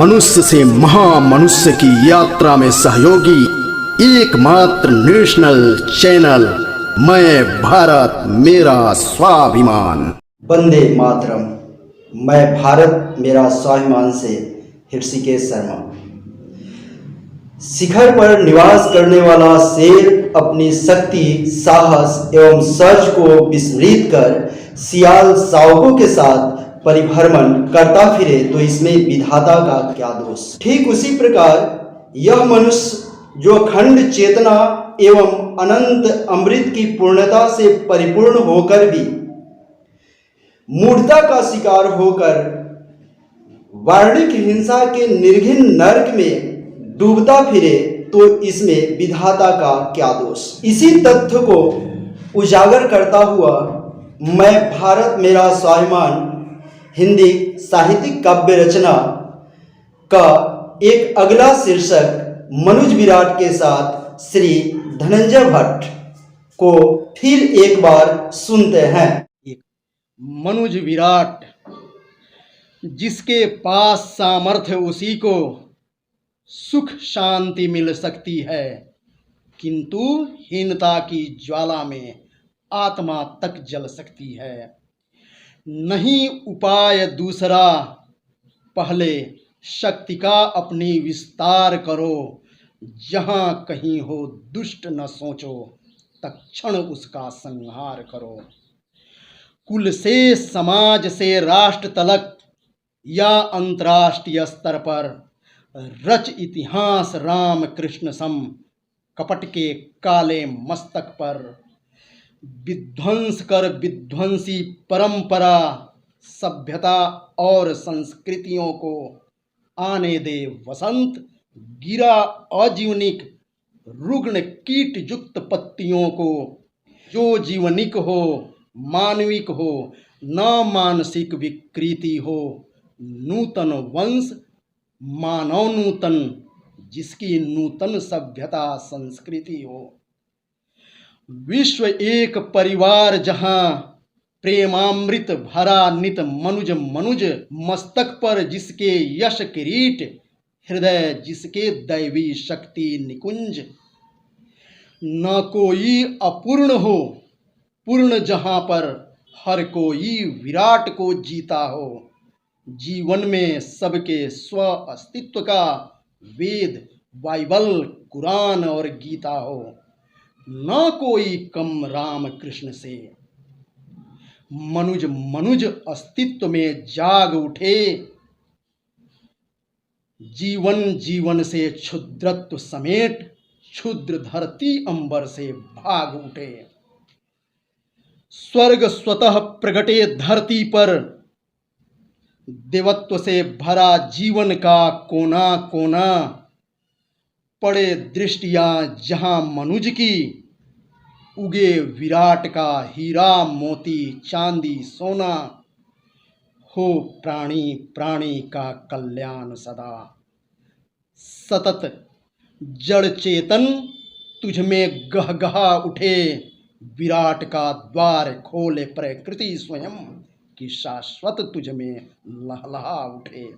मनुष्य से महामनुष्य की यात्रा में सहयोगी एकमात्र नेशनल चैनल मैं भारत मेरा स्वाभिमान। वंदे मातरम। मैं भारत मेरा स्वाभिमान से ऋषिकेश शर्मा। शिखर पर निवास करने वाला शेर अपनी शक्ति, साहस एवं सर्ज को विस्मृत कर सियाल शावकों के साथ परिभ्रमण करता फिरे तो इसमें विधाता का क्या दोष। ठीक उसी प्रकार यह मनुष्य जो अखंड चेतना एवं अनंत अमृत की पूर्णता से परिपूर्ण होकर भी मूढ़ता का शिकार होकर वार्णिक हिंसा के निर्घिन नर्क में डूबता फिरे तो इसमें विधाता का क्या दोष। इसी तथ्य को उजागर करता हुआ मैं भारत मेरा स्वाभिमान हिंदी साहित्यिक काव्य रचना का एक अगला शीर्षक मनुज विराट के साथ श्री धनंजय भट्ट को फिर एक बार सुनते हैं। मनुज विराट, जिसके पास सामर्थ्य उसी को सुख शांति मिल सकती है, किंतु हीनता की ज्वाला में आत्मा तक जल सकती है। नहीं उपाय दूसरा, पहले शक्ति का अपनी विस्तार करो। जहाँ कहीं हो दुष्ट न सोचो, तत्क्षण उसका संहार करो। कुल से समाज से राष्ट्र तलक या अंतर्राष्ट्रीय स्तर पर रच इतिहास राम कृष्ण सम, कपट के काले मस्तक पर विध्वंस कर विध्वंसी परंपरा, सभ्यता और संस्कृतियों को आने दे वसंत। गिरा अजीवनिक रुग्ण कीट युक्त पत्तियों को, जो जीवनिक हो मानविक हो न मानसिक विकृति हो। नूतन वंश मानव नूतन, जिसकी नूतन सभ्यता संस्कृति हो। विश्व एक परिवार जहाँ प्रेमामृत भरा नित मनुज मनुज। मस्तक पर जिसके यश किरीट, हृदय जिसके दैवी शक्ति निकुंज। न कोई अपूर्ण हो, पूर्ण जहाँ पर हर कोई विराट को जीता हो। जीवन में सबके स्व अस्तित्व का वेद बाइबल कुरान और गीता हो। न कोई कम राम कृष्ण से। मनुज मनुज अस्तित्व में जाग उठे। जीवन जीवन से क्षुद्रत्व समेट, क्षुद्र धरती अंबर से भाग उठे। स्वर्ग स्वतः प्रगटे धरती पर, देवत्व से भरा जीवन का कोना कोना। पड़े दृष्टियां जहां मनुज की, उगे विराट का हीरा मोती चांदी सोना। हो प्राणी प्राणी का कल्याण सदा। सतत जड़ चेतन तुझ में गह गहा उठे। विराट का द्वार खोले प्रकृति स्वयं, कि शाश्वत तुझ में लहलहा उठे।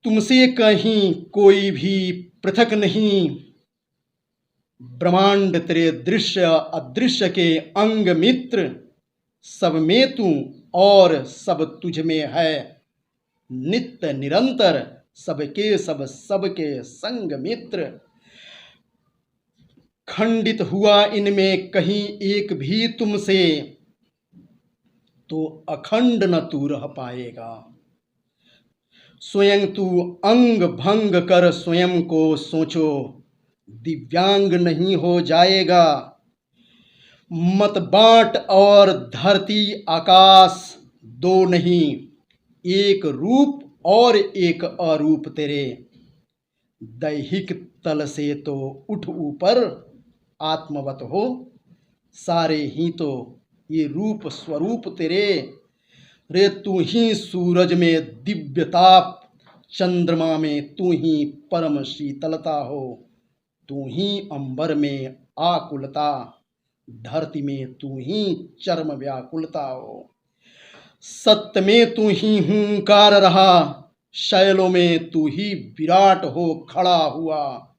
तुमसे कहीं कोई भी पृथक नहीं। ब्रह्मांड तेरे दृश्य अदृश्य के अंग मित्र। सब में तू और सब तुझ में है नित्य निरंतर। सबके सब सबके संग मित्र। खंडित हुआ इनमें कहीं एक भी तुमसे, तो अखंड न तू रह पाएगा। स्वयं तू अंग भंग कर स्वयं को सोचो, दिव्यांग नहीं हो जाएगा। मत बांट और धरती आकाश दो नहीं, एक रूप और एक अरूप तेरे। दैहिक तल से तो उठ ऊपर, आत्मवत हो सारे ही तो ये रूप स्वरूप तेरे। रे तू ही सूरज में दिव्य ताप, चंद्रमा में तू ही परम शीतलता हो। तू ही अंबर में आकुलता, धरती में तू ही चरम व्याकुलता हो। सत्य में तू ही हूंकार रहा, शैलों में तू ही विराट हो खड़ा हुआ,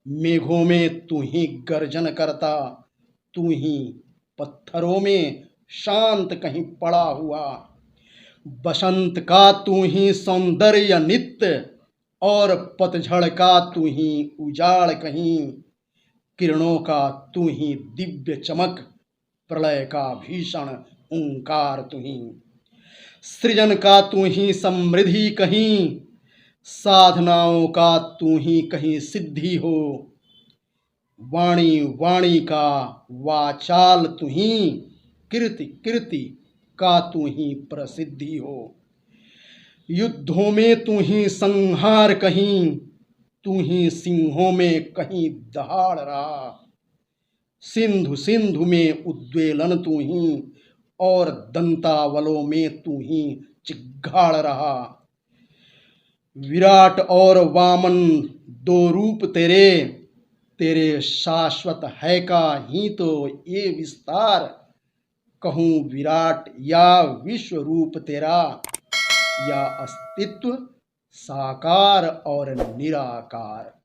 मेघों में तू ही गर्जन करता, तू ही पत्थरों में शांत कहीं पड़ा हुआ। बसंत का तू ही सौंदर्य नित्य और पतझड़ का तू ही उजाड़ कहीं, किरणों का तू ही दिव्य चमक, प्रलय का भीषण ओंकार तू ही। सृजन का तू ही समृद्धि कहीं, साधनाओं का तू ही कहीं सिद्धि हो। वाणी वाणी का वाचाल तू ही, कीर्ति कीर्ति का तू ही प्रसिद्धि हो। युद्धों में तू ही संहार कहीं, तू ही सिंहों में कहीं दहाड़ रहा। सिंधु सिंधु में उद्वेलन तू ही, और दंतावलों में तू ही चिघाड़ रहा। विराट और वामन दो रूप तेरे, तेरे शाश्वत है का ही तो ये विस्तार। कहूँ विराट या विश्व रूप तेरा, या अस्तित्व साकार और निराकार।